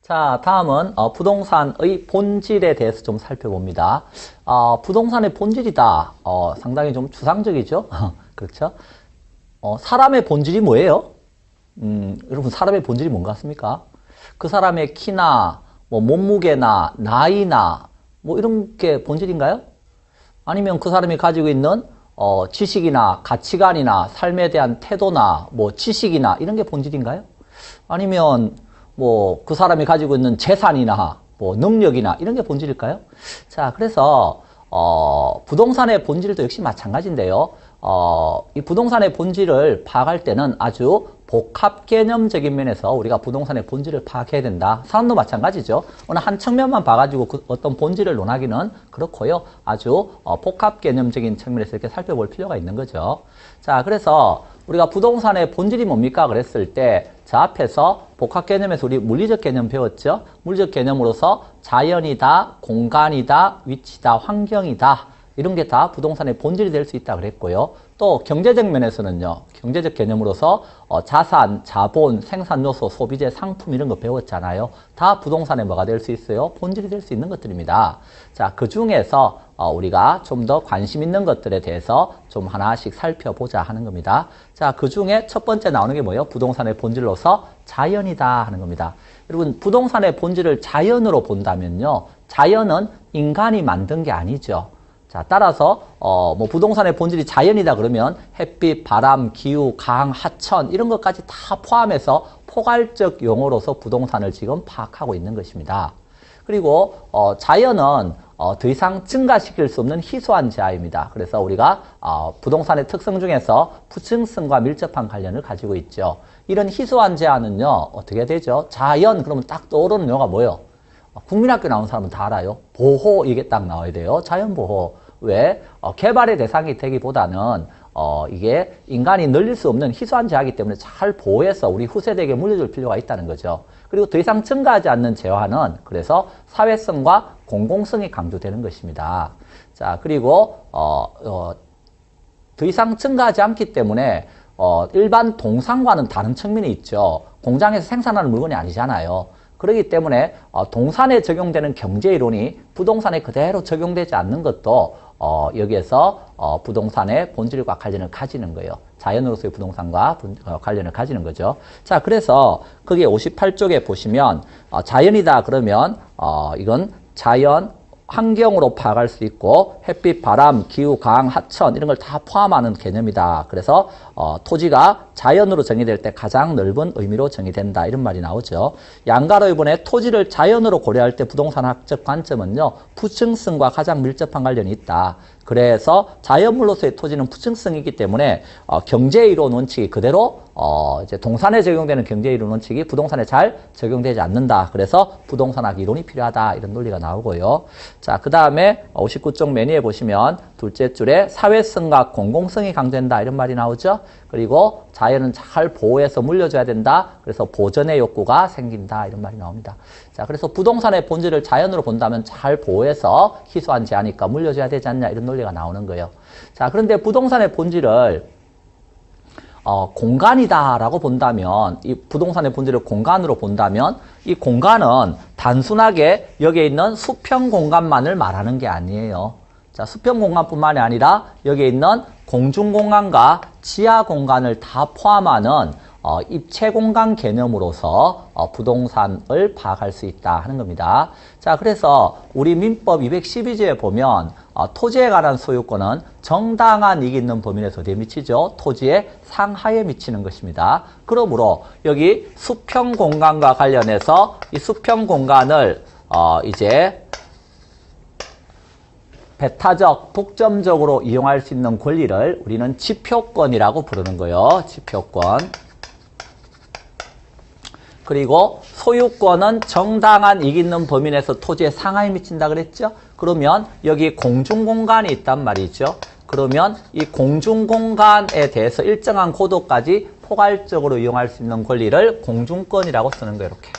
자, 다음은 부동산의 본질에 대해서 좀 살펴봅니다. 부동산의 본질이다. 상당히 좀 추상적이죠? 그렇죠? 사람의 본질이 뭐예요? 여러분, 사람의 본질이 뭔가 같습니까? 그 사람의 키나, 몸무게나, 나이나, 이런 게 본질인가요? 아니면 그 사람이 가지고 있는 지식이나 가치관이나 삶에 대한 태도나 지식이나 이런 게 본질인가요? 아니면 그 사람이 가지고 있는 재산이나 능력이나 이런 게 본질일까요? 자, 그래서 부동산의 본질도 역시 마찬가지인데요. 이 부동산의 본질을 파악할 때는 아주 복합 개념적인 면에서 우리가 부동산의 본질을 파악해야 된다. 사람도 마찬가지죠. 어느 한 측면만 봐가지고 어떤 본질을 논하기는 그렇고요. 아주 복합 개념적인 측면에서 이렇게 살펴볼 필요가 있는 거죠. 자, 그래서 우리가 부동산의 본질이 뭡니까? 그랬을 때 저 앞에서 복합 개념에서 우리 물리적 개념 배웠죠? 물리적 개념으로서 자연이다, 공간이다, 위치다, 환경이다. 이런 게 다 부동산의 본질이 될 수 있다 그랬고요. 또 경제적 면에서는요. 경제적 개념으로서 자산, 자본, 생산 요소, 소비재, 상품 이런 거 배웠잖아요. 다 부동산의 뭐가 될 수 있어요? 본질이 될 수 있는 것들입니다. 자, 그 중에서 우리가 좀 더 관심 있는 것들에 대해서 좀 하나씩 살펴보자 하는 겁니다. 자, 그 중에 첫 번째 나오는 게 뭐예요? 부동산의 본질로서 자연이다 하는 겁니다. 여러분, 부동산의 본질을 자연으로 본다면요. 자연은 인간이 만든 게 아니죠. 자, 따라서 부동산의 본질이 자연이다 그러면 햇빛, 바람, 기후, 강, 하천 이런 것까지 다 포함해서 포괄적 용어로서 부동산을 지금 파악하고 있는 것입니다. 그리고 자연은 더 이상 증가시킬 수 없는 희소한 재화입니다. 그래서 우리가 부동산의 특성 중에서 부층성과 밀접한 관련을 가지고 있죠. 이런 희소한 재화는요. 어떻게 되죠? 자연 그러면 딱 떠오르는 용어가 뭐예요? 국민학교 나온 사람은 다 알아요. 보호 이게 딱 나와야 돼요. 자연보호. 왜? 개발의 대상이 되기보다는 이게 인간이 늘릴 수 없는 희소한 재화이기 때문에 잘 보호해서 우리 후세대에게 물려줄 필요가 있다는 거죠. 그리고 더 이상 증가하지 않는 재화는 그래서 사회성과 공공성이 강조되는 것입니다. 자, 그리고 더 이상 증가하지 않기 때문에 일반 동산과는 다른 측면이 있죠. 공장에서 생산하는 물건이 아니잖아요. 그렇기 때문에 동산에 적용되는 경제이론이 부동산에 그대로 적용되지 않는 것도 여기에서 부동산의 본질과 관련을 가지는 거예요. 자연으로서의 부동산과 관련을 가지는 거죠. 자, 그래서 거기에 58쪽에 보시면 자연이다 그러면 이건 자연 환경으로 파악할 수 있고 햇빛, 바람, 기후, 강, 하천 이런 걸 다 포함하는 개념이다. 그래서 토지가 자연으로 정의될 때 가장 넓은 의미로 정의된다. 이런 말이 나오죠. 양가로 이번에 토지를 자연으로 고려할 때 부동산학적 관점은요. 부층성과 가장 밀접한 관련이 있다. 그래서 자연물로서의 토지는 부층성이기 때문에 경제이론 원칙이 그대로 이제 동산에 적용되는 경제이론 원칙이 부동산에 잘 적용되지 않는다. 그래서 부동산학 이론이 필요하다. 이런 논리가 나오고요. 자, 그 다음에 59쪽 메뉴에 보시면 둘째 줄에 사회성과 공공성이 강조된다. 이런 말이 나오죠. 그리고 자연은 잘 보호해서 물려줘야 된다. 그래서 보전의 욕구가 생긴다. 이런 말이 나옵니다. 자, 그래서 부동산의 본질을 자연으로 본다면 잘 보호해서 희소한 재하니까 물려줘야 되지 않냐. 이런 논리가 나오는 거예요. 자, 그런데 부동산의 본질을 공간이다라고 본다면, 이 부동산의 본질을 공간으로 본다면, 이 공간은 단순하게 여기에 있는 수평 공간만을 말하는 게 아니에요. 자, 수평 공간뿐만이 아니라 여기에 있는 공중 공간과 지하 공간을 다 포함하는 입체 공간 개념으로서 부동산을 파악할 수 있다 하는 겁니다. 자, 그래서 우리 민법 212조에 보면 토지에 관한 소유권은 정당한 이익이 있는 범위 내에서 어디에 미치죠? 토지의 상하에 미치는 것입니다. 그러므로 여기 수평 공간과 관련해서 이 수평 공간을 이제 배타적, 독점적으로 이용할 수 있는 권리를 우리는 지표권이라고 부르는 거예요. 지표권. 그리고 소유권은 정당한 이익 있는 범위 내에서 토지의 상하에 미친다 그랬죠? 그러면 여기 공중공간이 있단 말이죠. 그러면 이 공중공간에 대해서 일정한 고도까지 포괄적으로 이용할 수 있는 권리를 공중권이라고 쓰는 거예요. 이렇게.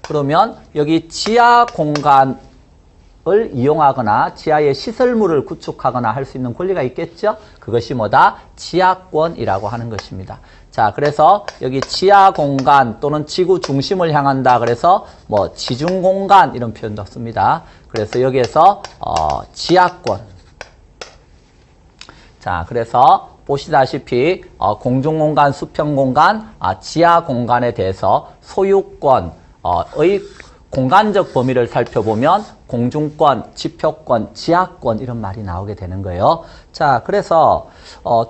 그러면 여기 지하 공간 을 이용하거나 지하에 시설물을 구축하거나 할 수 있는 권리가 있겠죠? 그것이 뭐다? 지하권이라고 하는 것입니다. 자, 그래서 여기 지하 공간 또는 지구 중심을 향한다. 그래서 뭐 지중 공간 이런 표현도 씁니다. 그래서 여기에서 지하권. 자, 그래서 보시다시피 공중공간, 수평공간, 지하 공간에 대해서 소유권의 공간적 범위를 살펴보면 공중권, 지표권, 지하권 이런 말이 나오게 되는 거예요. 자, 그래서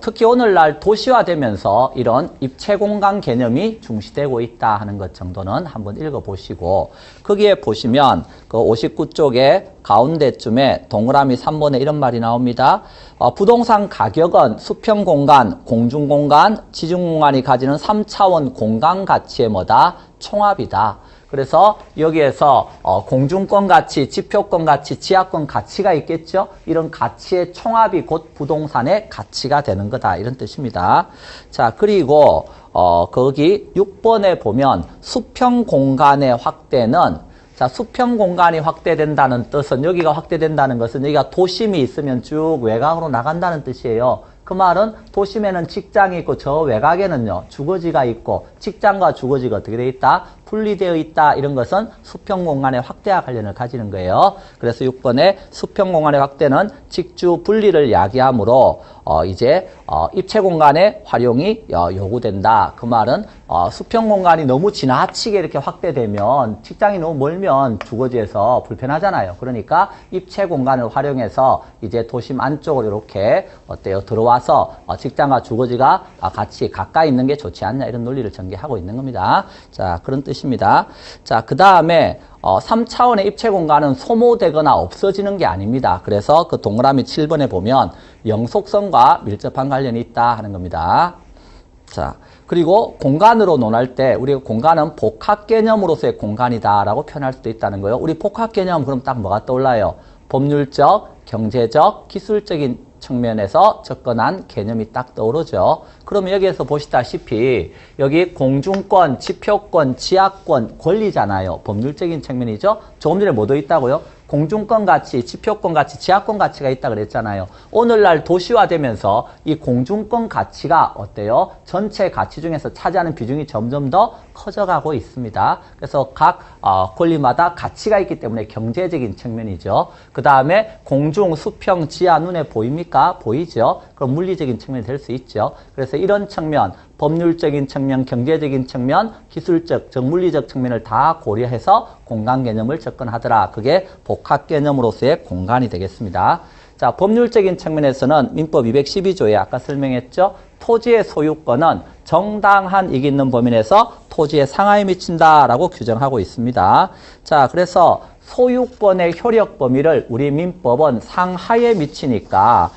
특히 오늘날 도시화되면서 이런 입체공간 개념이 중시되고 있다 하는 것 정도는 한번 읽어보시고 거기에 보시면 그 59쪽에 가운데쯤에 동그라미 3번에 이런 말이 나옵니다. 부동산 가격은 수평공간, 공중공간, 지중공간이 가지는 3차원 공간 가치의 뭐다? 총합이다. 그래서 여기에서 공중권 가치, 지표권 가치, 지하권 가치가 있겠죠? 이런 가치의 총합이 곧 부동산의 가치가 되는 거다. 이런 뜻입니다. 자, 그리고 거기 6번에 보면 수평 공간의 확대는 자, 수평 공간이 확대된다는 뜻은 여기가 확대된다는 것은 여기가 도심이 있으면 쭉 외곽으로 나간다는 뜻이에요. 그 말은 도심에는 직장이 있고 저 외곽에는요 주거지가 있고 직장과 주거지가 어떻게 되어 있다? 분리되어 있다. 이런 것은 수평 공간의 확대와 관련을 가지는 거예요. 그래서 6번에 수평 공간의 확대는 직주 분리를 야기하므로 이제 입체 공간의 활용이 요구된다. 그 말은 수평 공간이 너무 지나치게 이렇게 확대되면 직장이 너무 멀면 주거지에서 불편하잖아요. 그러니까 입체 공간을 활용해서 이제 도심 안쪽으로 이렇게 어때요? 들어와서 직장과 주거지가 같이 가까이 있는 게 좋지 않냐 이런 논리를 전개하고 있는 겁니다. 자, 그런 뜻입니다. 자, 그 다음에 3차원의 입체 공간은 소모되거나 없어지는 게 아닙니다. 그래서 그 동그라미 7번에 보면 영속성과 밀접한 관련이 있다 하는 겁니다. 자, 그리고 공간으로 논할 때 우리가 공간은 복합 개념으로서의 공간이다라고 표현할 수도 있다는 거예요. 우리 복합 개념 그럼 딱 뭐가 떠올라요? 법률적, 경제적, 기술적인 측면에서 접근한 개념이 딱 떠오르죠. 그러면 여기에서 보시다시피 여기 공중권, 지표권, 지하권, 권리잖아요. 법률적인 측면이죠. 조금 전에 뭐 더 있다고요? 공중권 가치, 지표권 가치, 지하권 가치가 있다 그랬잖아요. 오늘날 도시화되면서 이 공중권 가치가 어때요? 전체 가치 중에서 차지하는 비중이 점점 더 커져가고 있습니다. 그래서 각 권리마다 가치가 있기 때문에 경제적인 측면이죠. 그 다음에 공중, 수평, 지하 눈에 보입니까? 보이죠? 그럼 물리적인 측면이 될 수 있죠. 그래서 이런 측면, 법률적인 측면, 경제적인 측면, 기술적, 즉 물리적 측면을 다 고려해서 공간 개념을 접근하더라. 그게 복합 개념으로서의 공간이 되겠습니다. 자, 법률적인 측면에서는 민법 212조에 아까 설명했죠. 토지의 소유권은 정당한 이익이 있는 범위 내에서 토지의 상하에 미친다라고 규정하고 있습니다. 자, 그래서 소유권의 효력 범위를 우리 민법은 상하에 미치니까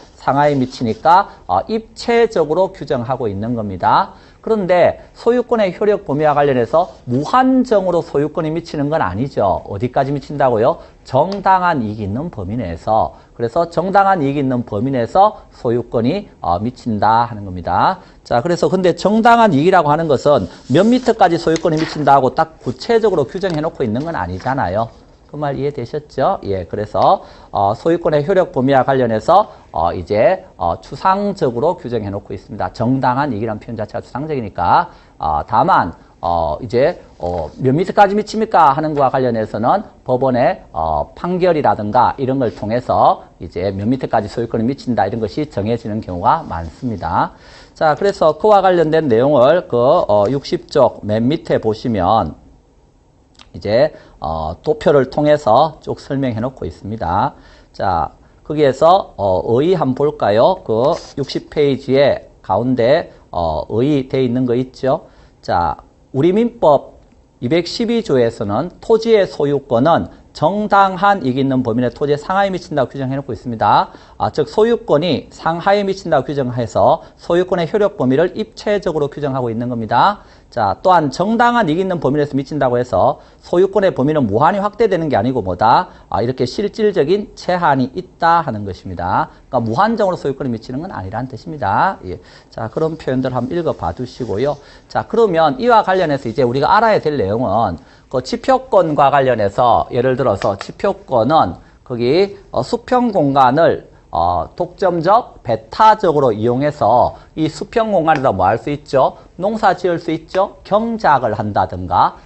입체적으로 규정하고 있는 겁니다. 그런데 소유권의 효력 범위와 관련해서 무한정으로 소유권이 미치는 건 아니죠. 어디까지 미친다고요? 정당한 이익이 있는 범위 내에서. 그래서 정당한 이익이 있는 범위 내에서 소유권이 미친다 하는 겁니다. 자, 그래서 근데 정당한 이익이라고 하는 것은 몇 미터까지 소유권이 미친다고 딱 구체적으로 규정해 놓고 있는 건 아니잖아요. 그 말 이해되셨죠? 예, 그래서 소유권의 효력 범위와 관련해서 이제 추상적으로 규정해 놓고 있습니다. 정당한 이익이라는 표현 자체가 추상적이니까 다만 이제 몇 미터까지 미칩니까 하는 것과 관련해서는 법원의 판결이라든가 이런 걸 통해서 이제 몇 미터까지 소유권이 미친다 이런 것이 정해지는 경우가 많습니다. 자, 그래서 그와 관련된 내용을 그 60쪽 맨 밑에 보시면 이제 도표를 통해서 쭉 설명해 놓고 있습니다. 자, 거기에서 의의 한번 볼까요? 그 60페이지에 가운데 의의 돼 있는 거 있죠? 자, 우리 민법 212조에서는 토지의 소유권은 정당한 이익이 있는 범위 내 토지의 상하에 미친다고 규정해 놓고 있습니다. 즉 소유권이 상하에 미친다고 규정해서 소유권의 효력 범위를 입체적으로 규정하고 있는 겁니다. 자, 또한 정당한 이익이 있는 범위 내에서 미친다고 해서 소유권의 범위는 무한히 확대되는 게 아니고 뭐다? 이렇게 실질적인 제한이 있다 하는 것입니다. 그러니까 무한정으로 소유권이 미치는 건 아니라는 뜻입니다. 예. 자, 그런 표현들 한번 읽어봐 두시고요. 자, 그러면 이와 관련해서 이제 우리가 알아야 될 내용은 그 지표권과 관련해서 예를 들어서 지표권은 거기 수평 공간을 독점적, 배타적으로 이용해서 이 수평 공간에다 뭐 할 수 있죠? 농사 지을 수 있죠? 경작을 한다든가